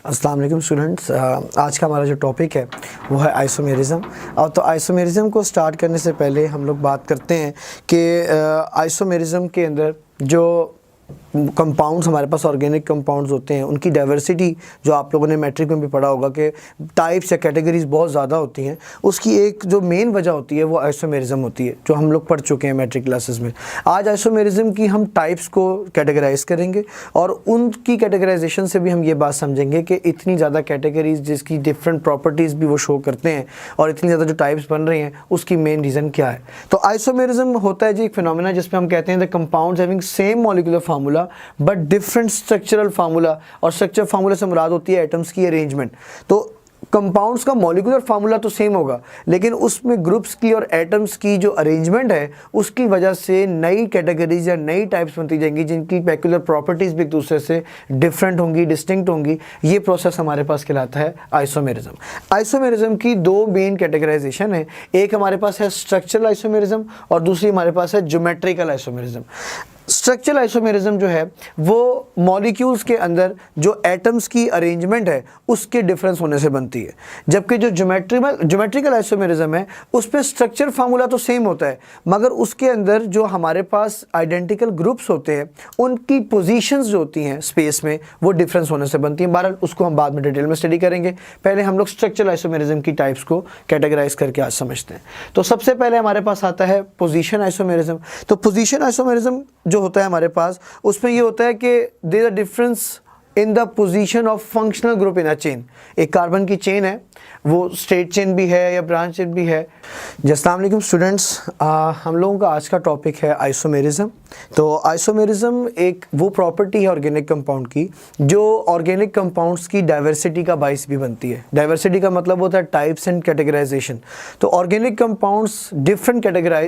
अस्सलाम वालेकुम स्टूडेंट्स। आज का हमारा जो टॉपिक है वो है आइसोमेरिज़म। और तो आइसोमेरिज़म को स्टार्ट करने से पहले हम लोग बात करते हैं कि आइसोमेरिज़म के अंदर जो कंपाउंड्स हमारे पास ऑर्गेनिक कंपाउंड्स होते हैं उनकी डाइवर्सिटी जो आप लोगों ने मैट्रिक में भी पढ़ा होगा कि टाइप्स या कैटेगरीज बहुत ज़्यादा होती हैं, उसकी एक जो मेन वजह होती है वो आइसोमेरिज़म होती है, जो हम लोग पढ़ चुके हैं मैट्रिक क्लासेस में। आज आइसोमेरिज़म की हम टाइप्स को कैटेगराइज करेंगे और उनकी कैटेगराइजेशन से भी हम ये बात समझेंगे कि इतनी ज़्यादा कैटेगरीज जिसकी डिफरेंट प्रॉपर्टीज़ भी वो शो करते हैं और इतनी ज़्यादा जो टाइप्स बन रही हैं उसकी मेन रीज़न क्या है। तो आइसोमेरिज़म होता है जी एक फिनोमेना जिसमें हम कहते हैं the compounds having same molecular formula but different structural formula. और स्ट्रक्चर फार्मूला से मुराद होती है एटम्स की अरेंजमेंट। तो कंपाउंड्स का मॉलिक्यूलर फार्मूला तो सेम होगा, लेकिन उसमें ग्रुप्स की और एटम्स की जो अरेंजमेंट है उसकी वजह से नई कैटेगरीज या नई टाइप्स बनती जाएंगी जिनकी पेक्युलर प्रॉपर्टीज़ भी एक दूसरे से डिफरेंट होंगी, डिस्टिंक्ट होंगी। ये प्रोसेस हमारे पास कहलाता है आइसोमेरिज़म। आइसोमेरिज़म की दो मेन कैटेगराइजेशन है, एक हमारे पास है स्ट्रक्चरल आइसोमेरिज़म और दूसरी हमारे पास है ज्योमेट्रिकल आइसोमेरिज़म। स्ट्रक्चरल आइसोमेरिज़म जो है वो मॉलिक्यूल्स के अंदर जो एटम्स की अरेंजमेंट है उसके डिफरेंस होने से बनती है, जबकि जो ज्योमेट्रिकल आइसोमेरिज़म है उस पर स्ट्रक्चर फार्मूला तो सेम होता है मगर उसके अंदर जो हमारे पास आइडेंटिकल ग्रुप्स होते हैं उनकी पोजीशंस जो होती हैं स्पेस में वो डिफरेंस होने से बनती हैं। बहरहाल उसको हम बाद में डिटेल में स्टडी करेंगे। पहले हम लोग स्ट्रक्चरल आइसोमेरिज़म की टाइप्स को कैटेगराइज करके आज समझते हैं। तो सबसे पहले हमारे पास आता है पोजीशन आइसोमेरिज़म। तो पोजीशन आइसोमेरिज़म जो होता है हमारे पास उसमें ये होता है कि there are difference in the position of functional group in a chain. एक कार्बन की चेन है, वो स्ट्रेट चेन भी है या ब्रांच चेन भी है। अस्सलाम वालेकुम स्टूडेंट्स, हम लोगों का आज का टॉपिक है आइसोमेरिज़म। तो आइसोमेरिज़म एक वो प्रॉपर्टी है ऑर्गेनिक कंपाउंड की जो ऑर्गेनिक कंपाउंड्स की डाइवर्सिटी का बाइस भी बनती है। डाइवर्सिटी का मतलब होता है टाइप्स एंड कैटेगराइजेशन। तो ऑर्गेनिक कंपाउंड्स डिफरेंट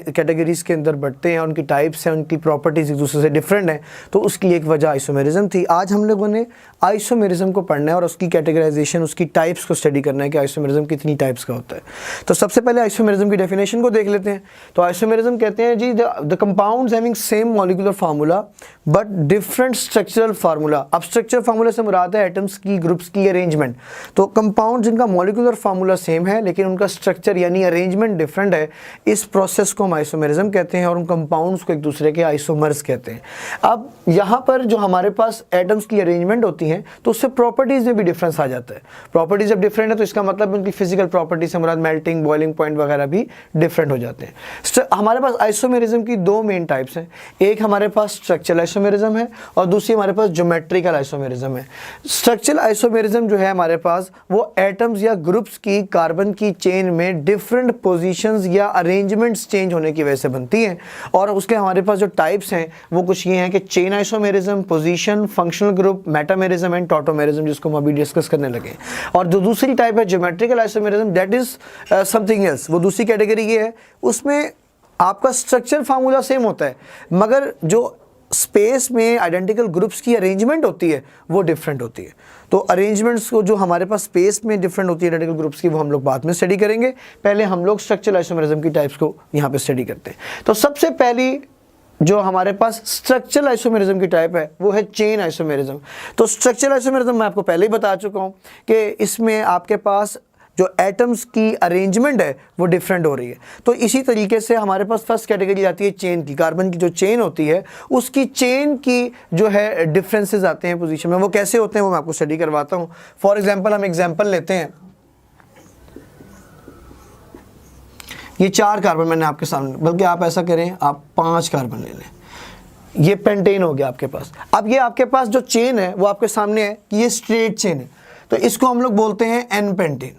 कैटेगरीज के अंदर बढ़ते हैं, उनकी टाइप्स हैं, उनकी प्रॉपर्टीज़ एक दूसरे से डिफरेंट हैं, तो उसकी एक वजह आइसोमेरिज़म थी। आज हम लोगों ने आइसोमेरिज़म को पढ़ना है और उसकी कैटेगराइजेशन, उसकी टाइप्स को स्टडी करना है कि आइसोमेरिज़म कितनी टाइप्स का होता है। तो सबसे पहले आइसोमेरिज़म की डेफिनेशन को देख लेते हैं। तो आइसोमेरिज़म कहते हैं जी the compounds having same molecular formula but different structural formula. अब स्ट्रक्चर फार्मूला से मुराद है एटम्स की, ग्रुप्स की अरेंजमेंट। तो कंपाउंड जिनका मॉलिक्यूलर फार्मूला सेम है लेकिन उनका स्ट्रक्चर यानी अरेंजमेंट डिफरेंट है, इस प्रोसेस को हम आइसोमेरिज़म कहते हैं और उन कंपाउंड्स को एक दूसरे के आइसोमर्स कहते हैं। अब यहाँ पर जो हमारे पास एटम्स की अरेंजमेंट होती है तो उससे प्रॉपर्टीज़ में भी डिफरेंस आ जाता है। प्रॉपर्टीज जब डिफरेंट है तो इसका मतलब उनकी फिजिकल प्रॉपर्टीज से मुराद मेल्टिंग, बॉइलिंग पॉइंट वगैरह भी डिफरेंट हो जाते हैं। हमारे पास आइसोमेरिज़म की दो मेन टाइप्स हैं, एक हमारे पास स्ट्रक्चरल आइसोमेरिज़म है और दूसरी हमारे पास ज्योमेट्रिकल आइसोमेरिज़म है। स्ट्रक्चरल आइसोमेरिज़म जो है हमारे पास वो एटम्स या ग्रुप्स की कार्बन की चेन में डिफरेंट पोजीशंस या अरेंजमेंट्स चेंज होने की वजह से बनती हैं और उसके हमारे पास जो टाइप्स हैं वो कुछ ये हैं कि chain isomerism, position, functional group, metamerism and tautomerism, जिसको हम अभी डिस्कस करने लगे। और जो दूसरी टाइप है geometrical isomerism, that is something else. वो दूसरी कैटेगरी ये है, उसमें आपका स्ट्रक्चर फार्मूला सेम होता है मगर जो स्पेस में आइडेंटिकल ग्रुप्स की अरेंजमेंट होती है वो डिफरेंट होती है। तो अरेंजमेंट्स को जो हमारे पास स्पेस में डिफरेंट होती है आइडेंटिकल ग्रुप्स की, वो हम लोग बाद में स्टडी करेंगे। पहले हम लोग स्ट्रक्चरल आइसोमेरिज़म की टाइप्स को यहाँ पे स्टडी करते हैं। तो सबसे पहली जो हमारे पास स्ट्रक्चरल आइसोमेरिज़म की टाइप है वो है चेन आइसोमेरिज़म। तो स्ट्रक्चरल आइसोमेरिज़म मैं आपको पहले ही बता चुका हूँ कि इसमें आपके पास जो एटम्स की अरेंजमेंट है वो डिफरेंट हो रही है। तो इसी तरीके से हमारे पास फर्स्ट कैटेगरी आती है चेन की। कार्बन की जो चेन होती है उसकी चेन की जो है डिफरेंसेस आते हैं पोजीशन में। वो कैसे होते हैं वो मैं आपको स्टडी करवाता हूँ। फॉर एग्जांपल हम एग्जांपल लेते हैं, ये 4 कार्बन मैंने आपके सामने, बल्कि आप ऐसा करें आप 5 कार्बन ले लें। ये पेंटेन हो गया आपके पास। अब ये आपके पास जो चेन है वो आपके सामने है कि ये स्ट्रेट चेन है, तो इसको हम लोग बोलते हैं एन पेंटेन।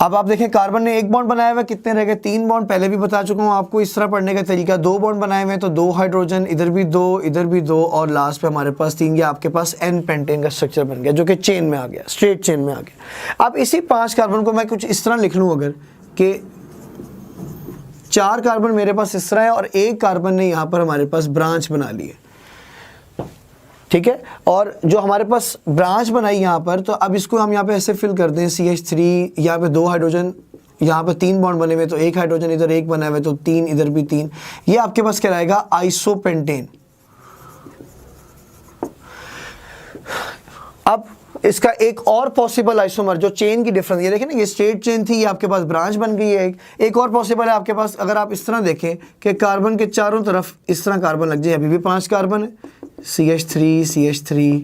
अब आप देखें कार्बन ने एक बॉन्ड बनाया हुआ है, कितने रह गए? 3 बॉन्ड। पहले भी बता चुका हूँ आपको इस तरह पढ़ने का तरीका। 2 बॉन्ड बनाए हुए हैं तो 2 हाइड्रोजन, इधर भी 2, इधर भी 2 और लास्ट पे हमारे पास 3। ये आपके पास एन पेंटेन का स्ट्रक्चर बन गया जो कि चेन में आ गया, स्ट्रेट चेन में आ गया। अब इसी 5 कार्बन को मैं कुछ इस तरह लिख लूँ अगर कि 4 कार्बन मेरे पास इस तरह है और 1 कार्बन ने यहाँ पर हमारे पास ब्रांच बना ली है, ठीक है। और जो हमारे पास ब्रांच बनाई यहाँ पर, तो अब इसको हम यहाँ पे ऐसे फिल कर दें CH3, यहाँ पे 2 हाइड्रोजन, यहाँ पे 3 बॉन्ड बने हुए तो 1 हाइड्रोजन इधर 1 बना हुआ है तो 3 इधर भी 3। ये आपके पास कहलाएगा आइसोपेंटेन। अब इसका एक और पॉसिबल आइसोमर जो चेन की डिफरेंस, ये देखें ना, ये स्ट्रेट चेन थी, ये आपके पास ब्रांच बन गई है। एक और पॉसिबल है आपके पास, अगर आप इस तरह देखें कि कार्बन के चारों तरफ इस तरह कार्बन लग जाए, अभी भी 5 कार्बन है, CH3 CH3,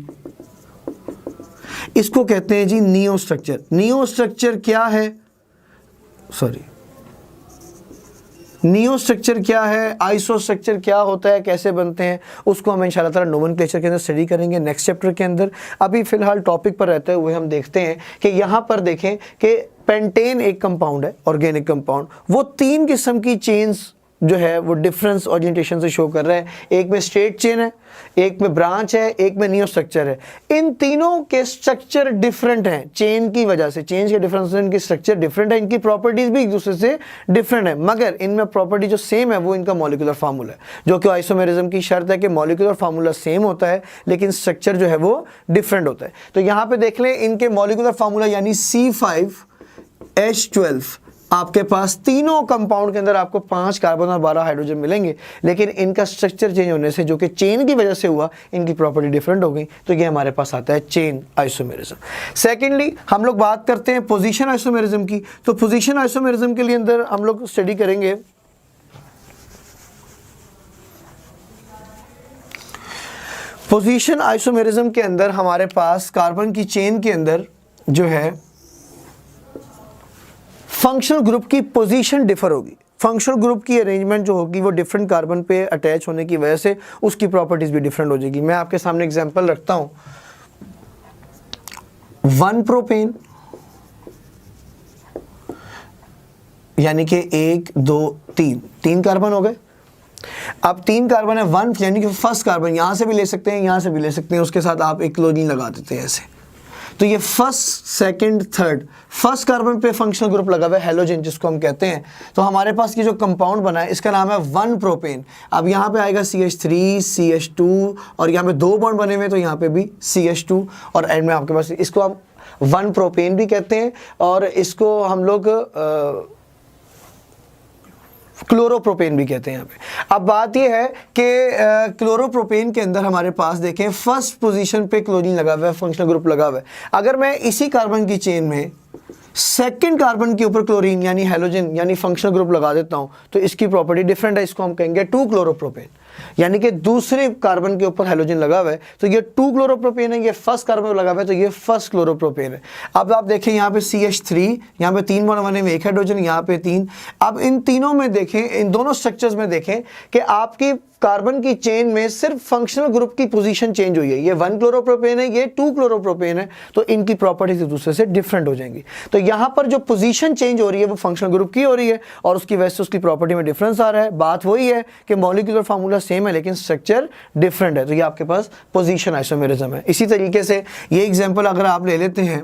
इसको कहते हैं जी नियो स्ट्रक्चर। नियो स्ट्रक्चर क्या है, नियो स्ट्रक्चर क्या है, आइसो स्ट्रक्चर क्या होता है, कैसे बनते हैं, उसको हम इंशाल्लाह ताला नोमेनक्लेचर के अंदर स्टडी करेंगे नेक्स्ट चैप्टर के अंदर। अभी फिलहाल टॉपिक पर रहते हुए हम देखते हैं कि यहाँ पर देखें कि पेंटेन एक कंपाउंड है, ऑर्गेनिक कंपाउंड, वो 3 किस्म की चेन्स जो है वो डिफरेंस ओरिएंटेशन से शो कर रहा है। एक में स्ट्रेट चेन है, एक में ब्रांच है, एक में नियो स्ट्रक्चर है। इन तीनों के स्ट्रक्चर डिफरेंट हैं चेन की वजह से, चेन के डिफरेंस से इनकी स्ट्रक्चर डिफरेंट है, इनकी प्रॉपर्टीज भी एक दूसरे से डिफरेंट है, मगर इनमें प्रॉपर्टी जो सेम है वो इनका मॉलिक्यूलर फार्मूला है, जो कि आइसोमेरिज्म की शर्त है कि मॉलिक्यूलर फार्मूला सेम होता है लेकिन स्ट्रक्चर जो है वो डिफरेंट होता है। तो यहाँ पे देख लें इनके मॉलिक्यूलर फार्मूला यानी C5H12, आपके पास तीनों कंपाउंड के अंदर आपको 5 कार्बन और 12 हाइड्रोजन मिलेंगे, लेकिन इनका स्ट्रक्चर चेंज होने से, जो कि चेन की वजह से हुआ, इनकी प्रॉपर्टी डिफरेंट हो गई। तो ये हमारे पास आता है चेन आइसोमेरिज्म। सेकेंडली हम लोग बात करते हैं पोजीशन आइसोमेरिज्म की। तो पोजीशन आइसोमेरिज्म के लिए अंदर हम लोग स्टडी करेंगे पोजीशन आइसोमेरिज्म के अंदर हमारे पास कार्बन की चेन के अंदर जो है फंक्शनल ग्रुप की पोजीशन डिफर होगी। फंक्शनल ग्रुप की अरेंजमेंट जो होगी वो डिफरेंट कार्बन पे अटैच होने की वजह से उसकी प्रॉपर्टीज भी डिफरेंट हो जाएगी। मैं आपके सामने एग्जांपल रखता हूं, 1 प्रोपेन यानी कि 1 2 3 कार्बन हो गए। अब 3 कार्बन है, 1 यानी कि फर्स्ट कार्बन, यहां से भी ले सकते हैं, यहां से भी ले सकते हैं, उसके साथ आप एक क्लोरीन लगा देते हैं ऐसे। तो ये first second third, first carbon पे फंक्शनल ग्रुप लगा हुआ है हैलोजन जिसको हम कहते हैं। तो हमारे पास ये जो कंपाउंड बना है इसका नाम है 1 प्रोपेन। अब यहाँ पे आएगा CH3 CH2 और यहाँ पे 2 बॉन्ड बने हुए, तो यहाँ पे भी CH2 और एंड में आपके पास इसको हम 1 प्रोपेन भी कहते हैं और इसको हम लोग क्लोरोप्रोपेन भी कहते हैं यहाँ पे। अब बात ये है कि क्लोरोप्रोपेन के अंदर हमारे पास देखें फर्स्ट पोजीशन पे क्लोरीन लगा हुआ है, फंक्शनल ग्रुप लगा हुआ है। अगर मैं इसी कार्बन की चेन में सेकंड कार्बन के ऊपर क्लोरीन यानी हैलोजन यानी फंक्शनल ग्रुप लगा देता हूं तो इसकी प्रॉपर्टी डिफरेंट है, इसको हम कहेंगे 2 क्लोरोप्रोपेन, यानी कि दूसरे कार्बन के ऊपर हैलोजन लगा हुआ है तो ये 2 क्लोरोप्रोपेन है, ये फर्स्ट कार्बन पर लगा हुआ है तो ये फर्स्ट क्लोरोप्रोपेन है। अब आप देखें यहाँ पे CH3, यहाँ पे 3 बॉन्ड बने हुए, 1 हाइड्रोजन, यहाँ पे 3। अब इन तीनों में देखें, इन दोनों स्ट्रक्चर्स में देखें कि आपकी कार्बन की चेन में सिर्फ फंक्शनल ग्रुप की पोजीशन चेंज हुई है। ये 1 क्लोरोप्रोपेन है, ये 2 क्लोरोप्रोपेन है, तो इनकी प्रॉपर्टीज एक दूसरे से डिफरेंट हो जाएंगी। तो यहाँ पर जो पोजीशन चेंज हो रही है वो फंक्शनल ग्रुप की हो रही है और उसकी वजह से उसकी प्रॉपर्टी में डिफरेंस आ रहा है। बात वही है कि मॉलिक्यूलर फार्मूला सेम है लेकिन स्ट्रक्चर डिफरेंट है, तो ये आपके पास पोजीशन आइसोमेरिज्म है। इसी तरीके से ये एग्जांपल अगर आप ले लेते हैं,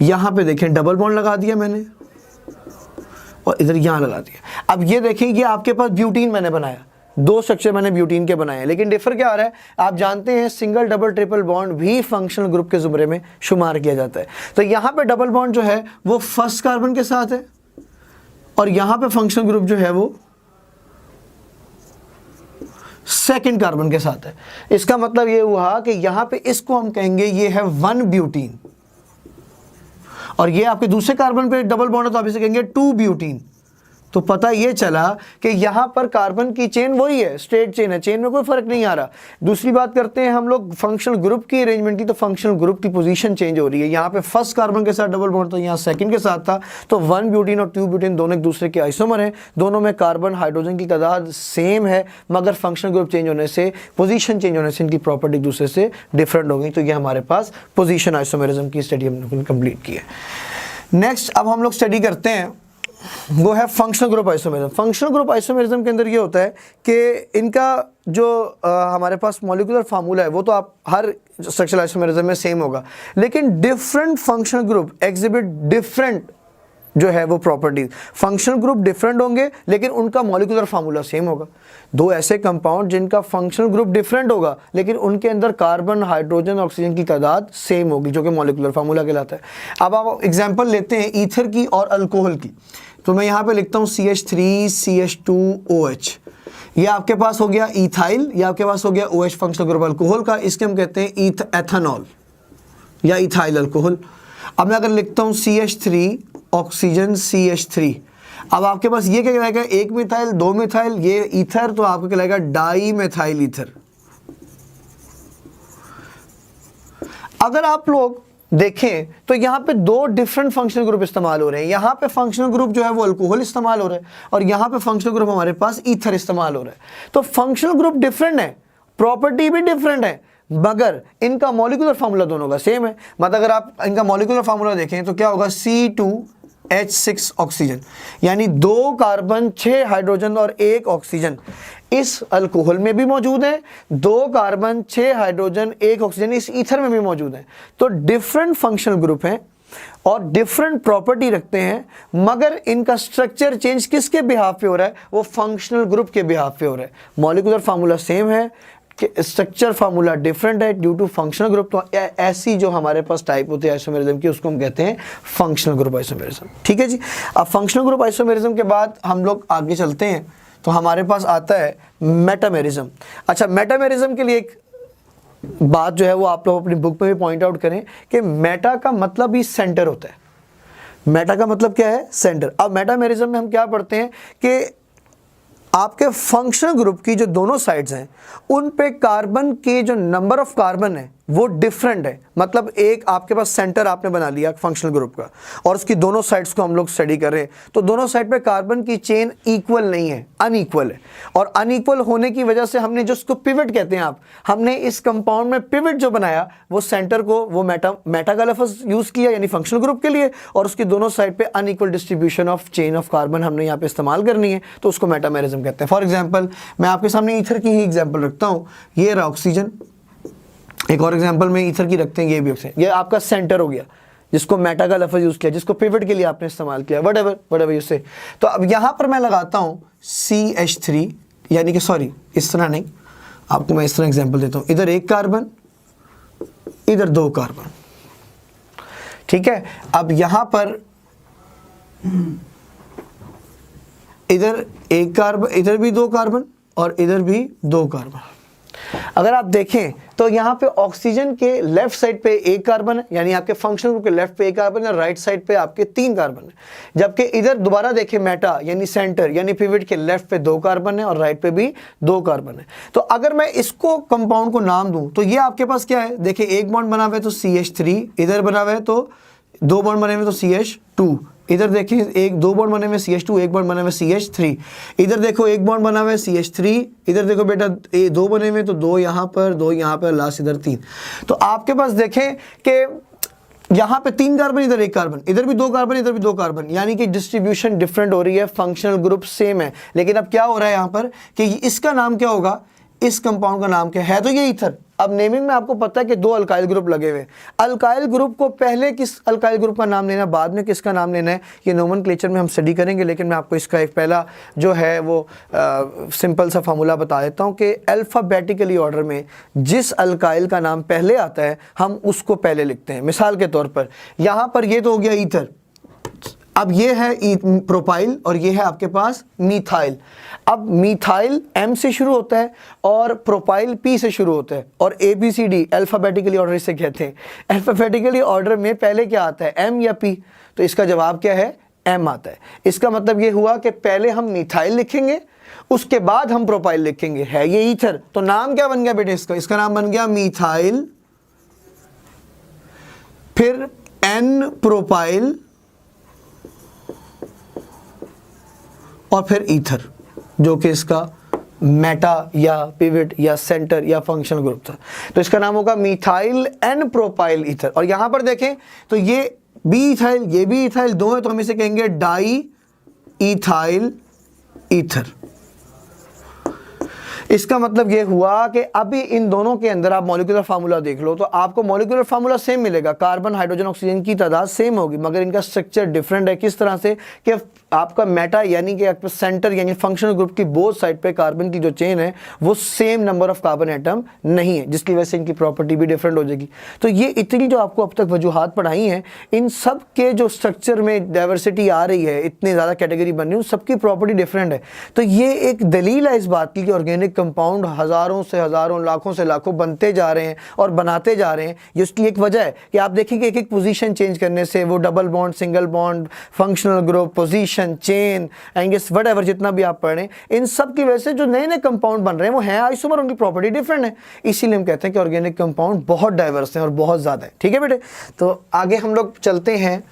यहां पे देखें डबल बॉन्ड लगा दिया मैंने और इधर यहां लगा दिया। अब ये देखें ये आपके पास ब्यूटीन मैंने बनाया, 2 स्ट्रक्चर मैंने ब्यूटीन के बनाए, लेकिन डिफर क्या आ रहा है, आप जानते हैं सिंगल डबल ट्रिपल बॉन्ड भी फंक्शनल ग्रुप के जुमरे में शुमार किया जाता है। तो यहां पे डबल बॉन्ड जो है वो फर्स्ट कार्बन के साथ है और यहां पे फंक्शनल ग्रुप जो है वो सेकंड कार्बन के साथ है। इसका मतलब ये हुआ कि यहां पे इसको हम कहेंगे ये है 1 ब्यूटीन और ये आपके दूसरे कार्बन पे डबल बॉन्ड है तो आप इसे कहेंगे 2 ब्यूटीन। तो पता ये चला कि यहाँ पर कार्बन की चेन वही है, स्ट्रेट चेन है, चेन में कोई फर्क नहीं आ रहा। दूसरी बात करते हैं हम लोग फंक्शनल ग्रुप की अरेंजमेंट की, तो फंक्शनल ग्रुप की पोजीशन चेंज हो रही है। यहाँ पे फर्स्ट कार्बन के साथ डबल बॉन्ड तो यहाँ सेकंड के साथ था, तो 1 ब्यूटीन और 2 ब्यूटीन दोनों एक दूसरे के आइसोमर हैं, दोनों में कार्बन हाइड्रोजन की तादाद सेम है, मगर फंक्शनल ग्रुप चेंज होने से, पोजीशन चेंज होने से इनकी प्रॉपर्टी एक दूसरे से डिफरेंट हो गई। तो ये हमारे पास पोजीशन आइसोमेरिज्म की स्टडी हमने कंप्लीट की है। नेक्स्ट अब हम लोग स्टडी करते हैं वो है functional group isomerism. Functional group isomerism के अंदर ये होता है कि इनका जो हमारे पास मॉलिक्यूलर फार्मूला है वो तो आप हर स्ट्रक्चरल आइसोमेरिज्म में सेम होगा, लेकिन different functional group exhibit different जो है वो प्रॉपर्टीज। फंक्शनल ग्रुप डिफरेंट होंगे लेकिन उनका मॉलिक्यूलर फार्मूला सेम होगा। 2 ऐसे कंपाउंड जिनका फंक्शनल ग्रुप डिफरेंट होगा लेकिन उनके अंदर कार्बन हाइड्रोजन ऑक्सीजन की तादाद सेम होगी, जो कि मॉलिक्यूलर फार्मूला कहलाता है। अब आप एग्जांपल लेते हैं ईथर की और अल्कोहल की। तो मैं यहाँ पे लिखता हूँ CH3CH2OH, ये आपके पास हो गया इथाइल, ये आपके पास हो गया OH फंक्शनल ग्रुप अल्कोहल का, इसके हम कहते हैं एथेनॉल या इथाइल अल्कोहल। अब मैं अगर लिखता हूँ CH3 ऑक्सीजन CH3, अब आपके पास ये क्या कहलाएगा, एक मिथाइल, दो मिथाइल, ये ईथर, तो आपको कहलाएगा डाई मिथाइल ईथर। अगर आप लोग देखें तो यहाँ पे दो डिफरेंट फंक्शनल ग्रुप इस्तेमाल हो रहे हैं। यहाँ पे फंक्शनल ग्रुप जो है वो अल्कोहल इस्तेमाल हो रहा है और यहाँ पे फंक्शनल ग्रुप हमारे पास ईथर इस्तेमाल हो रहा है। तो फंक्शनल ग्रुप डिफरेंट है, प्रॉपर्टी भी डिफरेंट है, मगर इनका मॉलिक्यूलर फार्मूला दोनों का सेम है। मतलब अगर आप इनका मॉलिक्यूलर फार्मूला देखें तो क्या होगा, C2H6 ऑक्सीजन, यानी 2 कार्बन 6 हाइड्रोजन और 1 ऑक्सीजन इस अल्कोहल में भी मौजूद है, 2 कार्बन 6 हाइड्रोजन 1 ऑक्सीजन इस ईथर में भी मौजूद है। तो डिफरेंट फंक्शनल ग्रुप हैं और डिफरेंट प्रॉपर्टी रखते हैं, मगर इनका स्ट्रक्चर चेंज किसके बिहाफ पे हो रहा है, वो फंक्शनल ग्रुप के बिहाफ पे हो रहा है। मॉलिक्यूलर फार्मूला सेम है, स्ट्रक्चर फार्मूला डिफरेंट है ड्यू टू फंक्शनल ग्रुप। तो ऐसी जो हमारे पास टाइप होती है आइसोमेरिज्म की, उसको हम कहते हैं फंक्शनल ग्रुप आइसोमेरिज्म। ठीक है जी। अब फंक्शनल ग्रुप आइसोमेरिज्म के बाद हम लोग आगे चलते हैं तो हमारे पास आता है मेटामेरिज्म। अच्छा, मेटामेरिज्म के लिए एक बात जो है वो आप लोग अपनी बुक में भी पॉइंट आउट करें कि मेटा का मतलब ही सेंटर होता है। मेटा का मतलब क्या है, सेंटर। अब मेटामेरिज्म में हम क्या पढ़ते हैं कि आपके फंक्शनल ग्रुप की जो दोनों साइड्स हैं उन पे कार्बन के जो नंबर ऑफ कार्बन है वो डिफरेंट है। मतलब एक आपके पास सेंटर आपने बना लिया फंक्शनल ग्रुप का और उसकी दोनों साइड्स को हम लोग स्टडी कर रहे हैं, तो दोनों साइड पे कार्बन की चेन इक्वल नहीं है, अनइक्वल है। और अनइक्वल होने की वजह से हमने जो उसको पिवट कहते हैं हमने इस कंपाउंड में पिवट जो बनाया वो सेंटर को वो मेटा का लफ्ज यूज किया यानी फंक्शनल ग्रुप के लिए, और उसकी दोनों साइड पे unequal distribution of chain of carbon हमने यहाँ पे इस्तेमाल करनी है, तो उसको मेटामेरिज्म कहते हैं। फॉर एग्जाम्पल मैं आपके सामने ईथर की ही एग्जाम्पल रखता हूँ, ये रहा ऑक्सीजन। एक और एग्जांपल में ईथर की रखते हैं, ये भी ऑक्सीजन, ये आपका सेंटर हो गया जिसको मेटा का लफ्ज यूज किया, जिसको पिवट के लिए आपने इस्तेमाल किया, व्हाटएवर यू से। तो अब यहां पर मैं लगाता हूं CH3, यानी कि सॉरी इस तरह नहीं, आपको मैं इस तरह एग्जांपल देता हूं, इधर 1 कार्बन, इधर 2 कार्बन। ठीक है। अब यहां पर इधर 1 कार्बन, इधर भी 2 कार्बन और इधर भी 2 कार्बन। अगर आप देखें तो यहाँ पे ऑक्सीजन के लेफ्ट साइड पे 1 कार्बन है, यानी आपके फंक्शनल ग्रुप के लेफ्ट पे 1 कार्बन है, राइट साइड पे आपके 3 कार्बन है। जबकि इधर दोबारा देखें मेटा यानी सेंटर यानी पिवट के लेफ्ट पे 2 कार्बन है और राइट पे भी 2 कार्बन है। तो अगर मैं इसको कंपाउंड को नाम दूं तो ये आपके पास क्या है, देखिए 1 बॉन्ड बना हुआ है तो CH3, इधर बना हुआ है तो 2 बॉन्ड बने हुए तो CH2, इधर देखिए 2 बॉन्ड बने हुए CH2, 1 बॉन्ड बने हुए CH3, इधर देखो 1 बॉन्ड बना हुआ है CH3, इधर देखो बेटा 2 बने हुए तो 2 यहाँ पर, 2 यहाँ पर, लास्ट इधर 3। तो आपके पास देखें कि यहाँ पे 3 कार्बन, इधर 1 कार्बन, इधर भी 2 कार्बन, इधर भी 2 कार्बन, यानी कि डिस्ट्रीब्यूशन डिफरेंट हो रही है, फंक्शनल ग्रुप सेम है। लेकिन अब क्या हो रहा है यहाँ पर कि इसका नाम क्या होगा, इस कंपाउंड का नाम क्या है, तो ये ईथर। अब नेमिंग में आपको पता है कि 2 अल्काइल ग्रुप लगे हुए। अल्काइल ग्रुप को पहले किस अल्काइल ग्रुप का नाम लेना, बाद में किसका नाम लेना है, ये नोमेनक्लेचर में हम स्टडी करेंगे। लेकिन मैं आपको इसका एक पहला जो है वो सिंपल सा फार्मूला बता देता हूँ कि अल्फ़ाबेटिकली ऑर्डर में जिस अल्काइल का नाम पहले आता है हम उसको पहले लिखते हैं। मिसाल के तौर पर यहाँ पर ये तो हो गया ईथर, अब ये है प्रोपाइल और ये है आपके पास मीथाइल। अब मीथाइल M से शुरू होता है और प्रोपाइल P से शुरू होता है और ABCD अल्फाबेटिकली ऑर्डर इसे कहते हैं। अल्फाबेटिकली ऑर्डर में पहले क्या आता है, M या P? तो इसका जवाब क्या है, M आता है। इसका मतलब ये हुआ कि पहले हम मीथाइल लिखेंगे उसके बाद हम प्रोपाइल लिखेंगे, है ये ईथर। तो नाम क्या बन गया बेटे इसका नाम बन गया मीथाइल, फिर N प्रोपाइल और फिर ईथर, जो कि इसका मेटा या पिवट या सेंटर या फंक्शनल ग्रुप था। तो इसका नाम होगा मीथाइल एन प्रोपाइल ईथर। और यहां पर देखें तो ये बी इथाइल, ये भी इथाइल, दो है तो हम इसे कहेंगे डाई इथाइल ईथर। इसका मतलब ये हुआ कि अभी इन दोनों के अंदर आप मॉलिक्यूलर फार्मूला देख लो तो आपको मॉलिक्यूलर फार्मूला सेम मिलेगा, कार्बन हाइड्रोजन ऑक्सीजन की तादाद सेम होगी, मगर इनका स्ट्रक्चर डिफरेंट है। किस तरह से कि आपका मेटा यानी कि आपका सेंटर यानी फंक्शनल ग्रुप की बोथ साइड पे कार्बन की जो चेन है वो same number of carbon atom नहीं है, जिसकी वजह से इनकी प्रॉपर्टी भी डिफरेंट हो जाएगी। तो ये इतनी जो आपको अब तक वजूहात पढ़ाई हैं, इन सब के जो स्ट्रक्चर में डाइवर्सिटी आ रही है, इतनी ज़्यादा कैटेगरी बन रही है, सबकी प्रॉपर्टी डिफरेंट है। तो ये एक दलील है इस बात की कि ऑर्गेनिक कंपाउंड हज़ारों से हज़ारों, लाखों से लाखों बनते जा रहे हैं और बनाते जा रहे हैं। ये उसकी एक वजह है कि आप देखेंगे एक एक पोजीशन चेंज करने से वो double bond, single bond, functional group, position, chain, Angus, whatever जितना भी आप पढ़ें, इन सब की वजह से जो नए नए कंपाउंड बन रहे हैं वो हैं आइसोमर, उनकी प्रॉपर्टी डिफरेंट है। इसीलिए हम कहते हैं कि ऑर्गेनिक कंपाउंड बहुत डाइवर्स हैं और बहुत ज़्यादा है। ठीक है बेटे, तो आगे हम लोग चलते हैं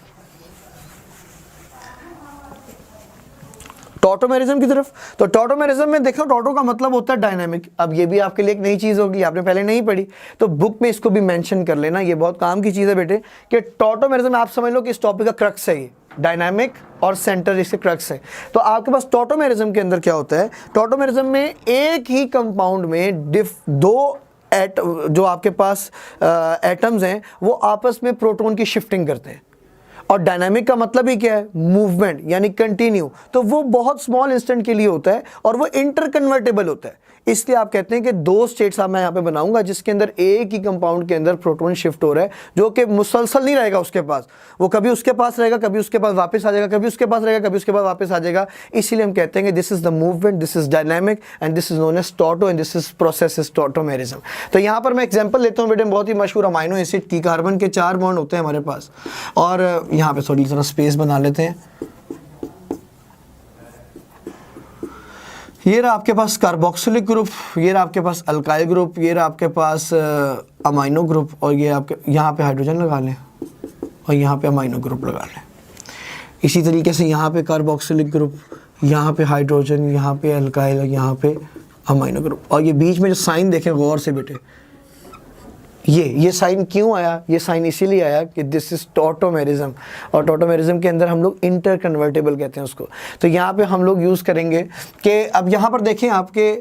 टॉटोमेरिज्म की तरफ। तो टॉटोमेरिज्म में देखो, टॉटो का मतलब होता है डायनामिक। अब ये भी आपके लिए एक नई चीज़ होगी, आपने पहले नहीं पढ़ी, तो बुक में इसको भी मेंशन कर लेना, ये बहुत काम की चीज़ है बेटे। कि टॉटोमेरिज्म आप समझ लो कि इस टॉपिक का क्रक्स है, ये डायनामिक और सेंटर इसके क्रक्स है। तो आपके पास टॉटोमेरिज्म के अंदर क्या होता है, टॉटोमेरिज्म में एक ही कंपाउंड में दो जो आपके पास एटम्स हैं वो आपस में प्रोटॉन की शिफ्टिंग करते हैं। और डायनामिक का मतलब ही क्या है, मूवमेंट यानी कंटिन्यू। तो वो बहुत स्मॉल इंस्टेंट के लिए होता है और वो इंटरकन्वर्टेबल होता है। इसलिए आप कहते हैं कि दो स्टेट्स आप मैं यहाँ पे बनाऊंगा जिसके अंदर एक ही कंपाउंड के अंदर प्रोटॉन शिफ्ट हो रहा है, जो कि मुसलसल नहीं रहेगा उसके पास, वो कभी उसके पास रहेगा, कभी उसके पास वापस आ जाएगा, कभी उसके पास रहेगा, कभी उसके पास वापस आ जाएगा। इसीलिए हम कहते हैं कि this is the movement, this is dynamic and this is known as tauto and this is process is tautomerism. तो यहाँ पर मैं एग्जाम्पल लेता हूँ बेटे, बहुत ही मशहूर अमाइनो एसिड की, कार्बन के 4 बॉन्ड होते हैं हमारे पास, और यहाँ पे थोड़ी सा स्पेस बना लेते हैं। ये रहा आपके पास कार्बोक्सिलिक ग्रुप, ये रहा आपके पास अल्काइल ग्रुप, ये रहा आपके पास अमाइनो ग्रुप, और ये आपके यहाँ पे हाइड्रोजन लगा लें और यहाँ पे अमाइनो ग्रुप लगा लें। इसी तरीके से यहाँ पे कार्बोक्सिलिक ग्रुप, यहाँ पे हाइड्रोजन, यहाँ पे अल्काइल, यहाँ पे अमाइनो ग्रुप। और ये बीच में जो साइन देखें गौर से बेटे, ये साइन क्यों आया, ये साइन इसीलिए आया कि दिस इज टॉटोमेरिज्म। और टॉटोमेरिज्म के अंदर हम लोग इंटर कन्वर्टेबल कहते हैं उसको। तो यहाँ पे हम लोग यूज़ करेंगे कि अब यहाँ पर देखें आपके,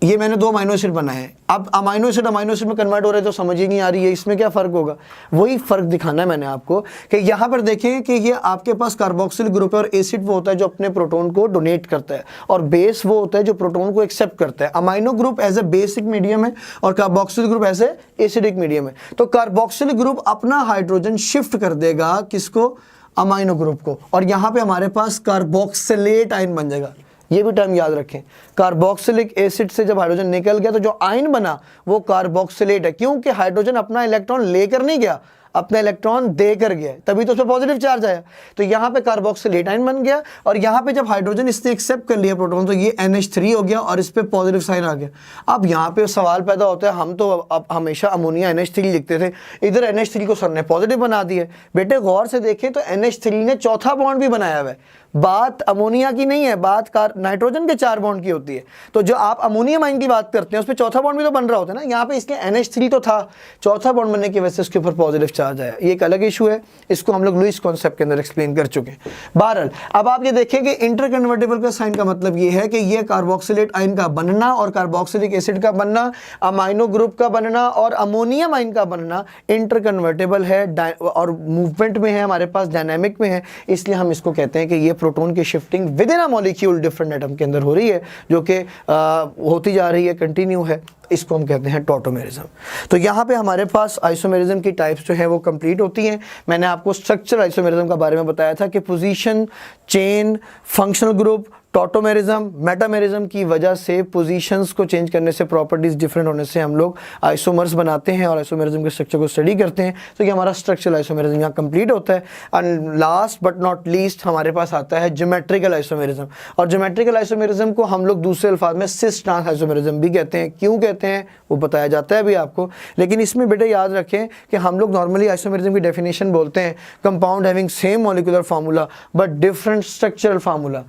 ये मैंने 2 अमाइनो एसिड बनाए हैं। अब अमाइनो एसिड में कन्वर्ट हो रहे हैं तो समझ ही नहीं आ रही है इसमें क्या फ़र्क होगा। वही फ़र्क दिखाना है मैंने आपको कि यहाँ पर देखें कि ये आपके पास कार्बोक्सिल ग्रुप है और एसिड वो होता है जो अपने प्रोटॉन को डोनेट करता है, और बेस वो होता है जो प्रोटॉन को एक्सेप्ट करता है। Amino group as a basic medium है और carboxyl group as a acidic medium है। तो कार्बोक्सिल ग्रुप अपना हाइड्रोजन शिफ्ट कर देगा किसको, अमाइनो ग्रुप को, और यहाँ पे हमारे पास कार्बोक्सिलेट आयन बन जाएगा। ये भी टर्म याद रखें, कार्बोक्सिलिक एसिड से जब हाइड्रोजन निकल गया तो जो आयन बना वो कार्बोक्सिलेट है, क्योंकि हाइड्रोजन अपना इलेक्ट्रॉन लेकर नहीं गया, अपना इलेक्ट्रॉन देकर गया, तभी तो उसमें पॉजिटिव चार्ज आया। तो यहाँ पे कार्बोक्सिलेट आयन बन गया, और यहाँ पे जब हाइड्रोजन इसने एक्सेप्ट कर लिया प्रोटॉन तो ये NH3 हो गया और इस पे पॉजिटिव साइन आ गया। अब यहाँ पे सवाल पैदा होता है, हम तो अब हमेशा अमोनिया NH3 लिखते थे, इधर NH3 को सर ने पॉजिटिव बना दिया। बेटे गौर से देखें तो NH3 ने चौथा बॉन्ड भी बनाया हुआ है। बात अमोनिया की नहीं है, बात नाइट्रोजन के 4 बॉन्ड की होती है। तो जो आप अमोनियम आयन की बात करते हैं उस पर चौथा बॉन्ड भी तो बन रहा होता है ना, यहाँ पे इसके NH3 तो था, चौथा बॉन्ड बनने की वजह से उसके ऊपर पॉजिटिव चार्ज आया। ये एक अलग इशू है, इसको हम लोग लुईस कॉन्सेप्ट के अंदर एक्सप्लेन कर चुके हैं। बहरहाल अब आप ये देखें कि इंटरकन्वर्टेबल का साइन का मतलब ये है कि ये कार्बोक्सिलेट आयन का बनना और कार्बोक्सिलिक एसिड का बनना, अमाइनो ग्रुप का बनना और अमोनियम आयन का बनना इंटरकन्वर्टेबल है और मूवमेंट में है, हमारे पास डायनामिक में है। इसलिए हम इसको कहते हैं कि ये प्रोटॉन की shifting with in a molecule different atom के अंदर हो रही है, जो कि होती जा रही है, कंटिन्यू है। इसको हम कहते हैं टॉटोमेरिज्म। तो यहाँ पे हमारे पास आइसोमेरिज्म की टाइप्स जो है वो कंप्लीट होती हैं। मैंने आपको स्ट्रक्चर आइसोमेरिज्म के बारे में बताया था कि position, chain, functional group, tautomerism, metamerism की वजह से पोजीशंस को चेंज करने से, प्रॉपर्टीज डिफरेंट होने से हम लोग आइसोमर्स बनाते हैं और आइसोमेरिज्म के स्ट्रक्चर को स्टडी करते हैं। तो ये हमारा स्ट्रक्चरल आइसोमेरिज्म यहाँ कंप्लीट होता है। And last but not least हमारे पास आता है ज्योमेट्रिकल आइसोमेरिज्म। और ज्योमेट्रिकल आइसोमेरिज्म को हम लोग दूसरे अल्फाज में सिस ट्रांस आइसोमेरिज्म भी कहते हैं। क्यों कहते हैं वो बताया जाता है अभी आपको, लेकिन इसमें बेटे याद रखें कि हम लोग नॉर्मली आइसोमेरिज्म की डेफिनेशन बोलते हैं compound having same molecular formula but different structural formula.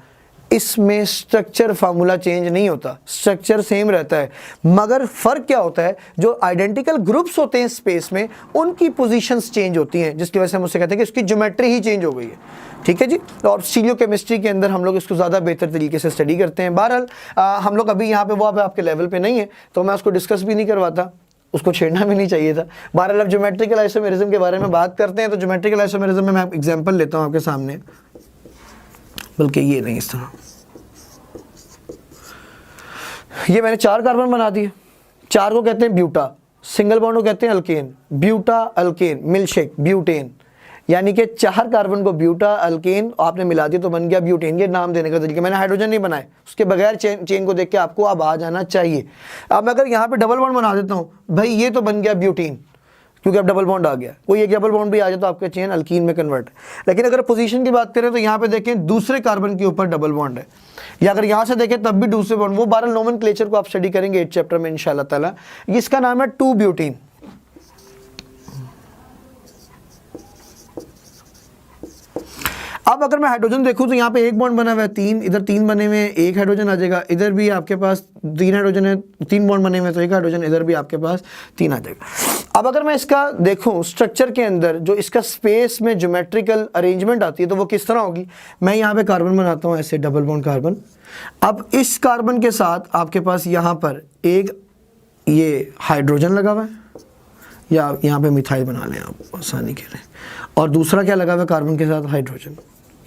इसमें स्ट्रक्चर फार्मूला चेंज नहीं होता, स्ट्रक्चर सेम रहता है, मगर फ़र्क क्या होता है, जो आइडेंटिकल ग्रुप्स होते हैं स्पेस में उनकी पोजीशंस चेंज होती हैं, जिसकी वजह से हम उससे कहते हैं कि उसकी ज्योमेट्री ही चेंज हो गई है। ठीक है जी। और स्टीरियो केमिस्ट्री के अंदर हम लोग इसको ज़्यादा बेहतर तरीके से स्टडी करते हैं। बहरहाल हम लोग अभी यहाँ पे वो आपके लेवल पे नहीं है, तो मैं उसको डिस्कस भी नहीं करवाता, उसको छेड़ना भी नहीं चाहिए था। बहरहाल अब ज्योमेट्रिकल आइसोमेरिज्म के बारे में बात करते हैं। तो ज्योमेट्रिकल आइसोमेरिज्म में मैं एग्जांपल लेता हूँ आपके सामने, बल्कि ये नहीं, इस तरह ये मैंने 4 कार्बन बना दिए। 4 को कहते हैं ब्यूटा, सिंगल बॉन्ड को कहते हैं alkane, buta alkane milkshake butane, यानी कि 4 कार्बन को ब्यूटा अल्केन आपने मिला दिया तो बन गया ब्यूटेन। ये नाम देने का तरीका, मैंने हाइड्रोजन नहीं बनाए, उसके बगैर चेन को देख के आपको अब आ जाना चाहिए। अब अगर यहाँ पे डबल बॉन्ड बना देता हूँ, भाई ये तो बन गया ब्यूटीन, क्योंकि अब डबल बॉन्ड आ गया। कोई एक डबल बॉन्ड भी आ जाए तो आपका चेन अल्कीन में कन्वर्ट है। लेकिन अगर पोजीशन की बात करें तो यहाँ पे देखें दूसरे कार्बन के ऊपर डबल बॉन्ड है, या अगर यहाँ से देखें तब भी दूसरे बॉन्ड। वो 12 नोमेनक्लेचर को आप स्टडी करेंगे 8 चैप्टर में इंशाल्लाह ताला। इसका नाम है 2 ब्यूटीन। अब अगर मैं हाइड्रोजन देखूं तो यहाँ पे एक बॉन्ड बना हुआ है 3, इधर 3 बने हुए हैं, एक हाइड्रोजन आ जाएगा। इधर भी आपके पास 3 हाइड्रोजन है, 3 बॉन्ड बने हुए हैं तो एक हाइड्रोजन, इधर भी आपके पास 3 आ जाएगा। अब अगर मैं इसका देखूं स्ट्रक्चर के अंदर जो इसका स्पेस में ज्योमेट्रिकल अरेंजमेंट आती है तो वो किस तरह होगी। मैं यहाँ पे कार्बन बनाता हूँ ऐसे, डबल बॉन्ड कार्बन। अब इस कार्बन के साथ आपके पास यहाँ पर एक ये हाइड्रोजन लगा हुआ है, या यहाँ पे मिथाइल बना लें आप आसानी के लिए, और दूसरा क्या लगा हुआ है कार्बन के साथ, हाइड्रोजन।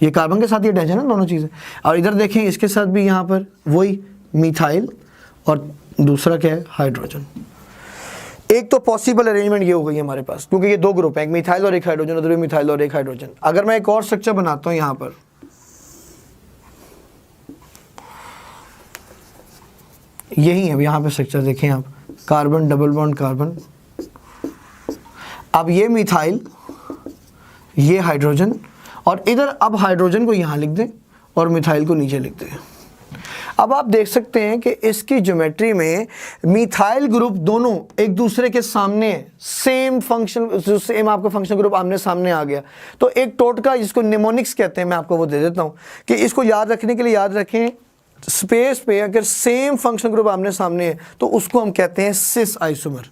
ये कार्बन के साथ ये अटैच है ना दोनों चीज़ें। और इधर देखें इसके साथ भी यहाँ पर वही मिथाइल और दूसरा क्या है, हाइड्रोजन। एक तो पॉसिबल अरेंजमेंट ये हो गई है हमारे पास, क्योंकि ये 2 ग्रुप है, एक मिथाइल और एक हाइड्रोजन, उधर भी मिथाइल और एक हाइड्रोजन। अगर मैं एक और स्ट्रक्चर बनाता हूँ यहाँ पर, यही है यहाँ पे स्ट्रक्चर देखें आप, कार्बन डबल बॉन्ड कार्बन। अब ये मिथाइल, ये हाइड्रोजन, और इधर अब हाइड्रोजन को यहाँ लिख दें और मिथाइल को नीचे लिख दें। अब आप देख सकते हैं कि इसकी ज्योमेट्री में मिथाइल ग्रुप दोनों एक दूसरे के सामने सेम फंक्शन, सेम आपका फंक्शन ग्रुप आमने सामने आ गया। तो एक टोटका जिसको निमोनिक्स कहते हैं, मैं आपको वो दे देता हूँ कि इसको याद रखने के लिए याद रखें, स्पेस पे अगर सेम फंक्शन ग्रुप आमने सामने है तो उसको हम कहते हैं सिस आइसोमर।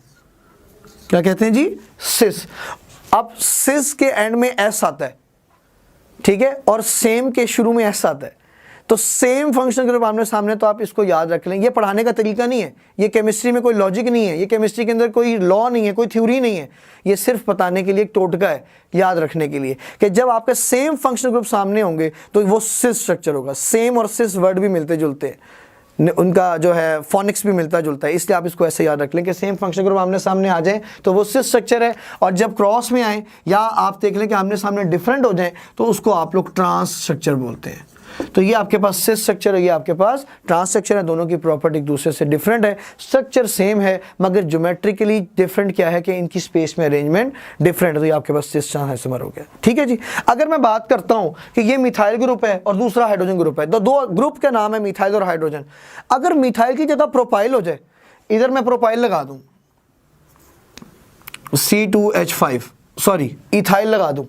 क्या कहते हैं जी, सिस। अब सिस के एंड में एस आता है, ठीक है, और सेम के शुरू में एस आता है, तो सेम फंक्शन ग्रुप आमने सामने, तो आप इसको याद रख लें। ये पढ़ाने का तरीका नहीं है, ये केमिस्ट्री में कोई लॉजिक नहीं है, ये केमिस्ट्री के अंदर कोई लॉ नहीं है, कोई थ्योरी नहीं है, ये सिर्फ बताने के लिए एक टोटका है, याद रखने के लिए कि जब आपके सेम फंक्शन ग्रुप सामने होंगे तो वो सिस स्ट्रक्चर होगा। सेम और सिस वर्ड भी मिलते जुलते हैं, उनका जो है फोनिक्स भी मिलता जुलता है, इसलिए आप इसको ऐसे याद रख लें कि सेम फंक्शन ग्रुप आमने सामने आ जाए तो वो सिस स्ट्रक्चर है, और जब क्रॉस में आए या आप देख लें कि आमने सामने डिफरेंट हो जाए तो उसको आप लोग ट्रांस स्ट्रक्चर बोलते हैं। तो ये आपके पास सिस स्ट्रक्चर है, ये आपके पास ट्रांस स्ट्रक्चर है। दोनों की प्रॉपर्टी एक दूसरे से डिफरेंट है, स्ट्रक्चर सेम है, मगर ज्योमेट्रिकली डिफरेंट क्या है कि इनकी स्पेस में अरेंजमेंट डिफरेंट है। तो ये आपके पास सिस ट्रांस आइसोमर हो गया। ठीक है जी। अगर मैं बात करता हूं कि ये मिथाइल ग्रुप है और दूसरा हाइड्रोजन ग्रुप है, तो 2 ग्रुप का नाम है मिथाइल और हाइड्रोजन। अगर मिथाइल की जगह प्रोपाइल हो जाए, इधर मैं प्रोपाइल लगा दूं, C2H5, सॉरी इथाइल लगा दूं,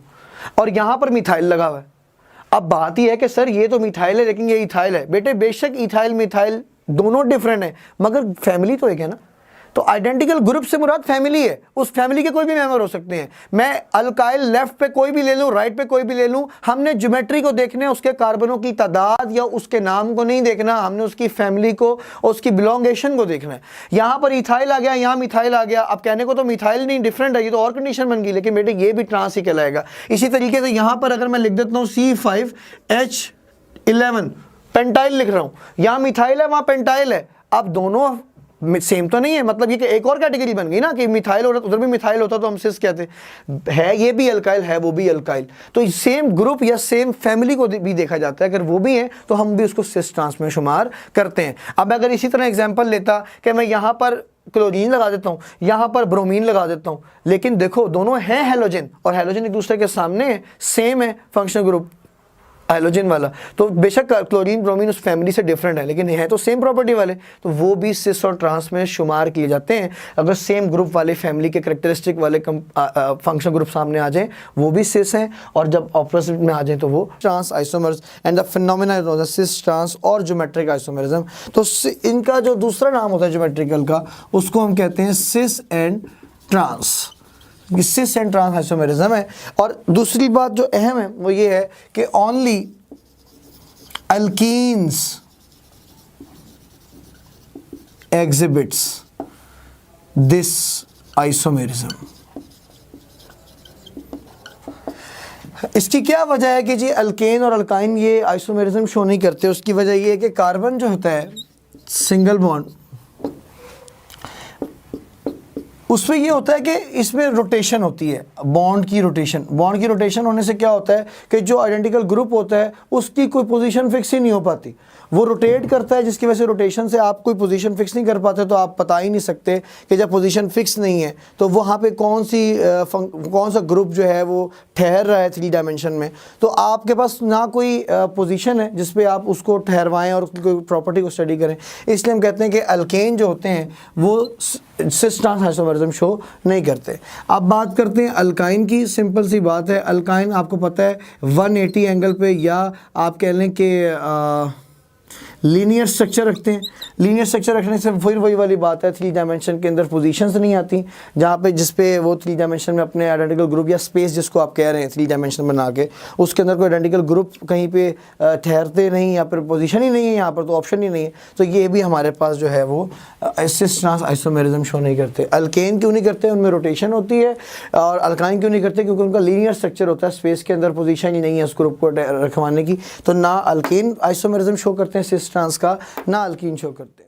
और यहां पर मिथाइल लगा हुआ है। अब बात यह है कि सर ये तो मिथाइल है लेकिन ये इथाइल है। बेटे बेशक इथाइल मिथाइल दोनों डिफरेंट है, मगर फैमिली तो एक है ना। तो आइडेंटिकल ग्रुप से मुराद फैमिली है, उस फैमिली के कोई भी मेंबर हो सकते हैं। मैं अल्काइल लेफ्ट पे कोई भी ले लूं, राइट पे कोई भी ले लूं, हमने ज्योमेट्री को देखना है, उसके कार्बनों की तादाद या उसके नाम को नहीं देखना, हमने उसकी फैमिली को और उसकी बिलोंगेशन को देखना है। यहाँ पर इथाइल आ गया, यहाँ मिथाइल आ गया। अब कहने को तो मिथाइल नहीं डिफरेंट है, ये तो और कंडीशन बन गई, लेकिन बेटे ये भी ट्रांस ही कहलाएगा। इसी तरीके से यहाँ पर अगर मैं लिख देता हूँ C5H11 पेंटाइल लिख रहा हूँ, यहाँ मिथाइल है वहाँ पेंटाइल है। अब दोनों सेम तो नहीं है, मतलब ये कि एक और कैटेगरी बन गई ना कि मिथाइल होता उधर भी मिथाइल होता तो हम सिस कहते हैं, ये भी अल्काइल है वो भी अल्काइल। तो सेम ग्रुप या सेम फैमिली को भी देखा जाता है, अगर वो भी है तो हम भी उसको सिस ट्रांस में शुमार करते हैं। अब अगर इसी तरह एग्जांपल लेता कि मैं यहाँ पर क्लोरीन लगा देता हूँ, यहाँ पर ब्रोमीन लगा देता हूँ, लेकिन देखो दोनों हैं हेलोजन और हेलोजन एक दूसरे के सामने है, सेम है फंक्शनल ग्रुप, हाइड्रोजन वाला, तो बेशक क्लोरीन ब्रोमीन उस फैमिली से डिफरेंट है लेकिन है तो सेम प्रॉपर्टी वाले, तो वो भी सिस और ट्रांस में शुमार किए जाते हैं। अगर सेम ग्रुप वाले फैमिली के करेक्टरिस्टिक वाले फंक्शनल ग्रुप सामने आ जाएं वो भी सिस हैं, और जब ऑपोजिट में आ जाएं तो वो trans isomers and the phenomena is cis trans और ज्योमेट्रिक आइसोमेरिज्म। तो इनका जो दूसरा नाम होता है ज्योमेट्रिकल का, उसको हम कहते हैं cis and trans. Cis and trans isomerism है। और दूसरी बात जो अहम है वो ये है कि only alkenes exhibits this isomerism. इसकी क्या वजह है कि जी अल्केन और अल्काइन ये आइसोमेरिज्म शो नहीं करते? उसकी वजह ये है कि कार्बन जो होता है सिंगल बॉन्ड, उसमें ये होता है कि इसमें रोटेशन होती है, बॉन्ड की रोटेशन होने से क्या होता है कि जो आइडेंटिकल ग्रुप होता है उसकी कोई पोजीशन फिक्स ही नहीं हो पाती, वो रोटेट करता है, जिसकी वजह से रोटेशन से आप कोई पोजीशन फिक्स नहीं कर पाते, तो आप बता ही नहीं सकते कि जब पोजीशन फिक्स नहीं है तो वहाँ पे कौन सा ग्रुप जो है वो ठहर रहा है 3 डायमेंशन में। तो आपके पास ना कोई पोजीशन है जिस पे आप उसको ठहरवाएं और उसकी कोई प्रॉपर्टी को स्टडी करें। इसलिए हम कहते हैं कि अल्केन जो होते हैं वो सिस ट्रांस आइसोमेरिज्म शो नहीं करते। अब बात करते हैं अल्काइन की। सिंपल सी बात है, अल्काइन आपको पता है 180 एंगल पे, या आप कह लें कि लीनियर स्ट्रक्चर रखते हैं। लीनियर स्ट्रक्चर रखने से फिर वही वाली बात है, 3 डायमेंशन के अंदर पोजीशंस नहीं आती, जहाँ पे जिस पे वो 3 डायमेंशन में अपने आइडेंटिकल ग्रुप या स्पेस जिसको आप कह रहे हैं 3 डायमेंशन बना के, उसके अंदर कोई आइडेंटिकल ग्रुप कहीं पे ठहरते नहीं, या फिर पोजीशन ही नहीं है, यहाँ पर तो ऑप्शन ही नहीं है। तो ये भी हमारे पास जो है वो सिस ट्रांस आइसोमेरिज्म शो नहीं करते। अल्केन क्यों नहीं करते? उनमें रोटेशन होती है। और अल्काइन क्यों नहीं करते? क्योंकि उनका लीनियर स्ट्रक्चर होता है, स्पेस के अंदर पोजीशन ही नहीं है उस ग्रुप को रखवाने की। तो ना अल्केन आइसोमेरिज्म शो करते हैं सिस ट्रांस का, ना अल्कीन शो करते हैं।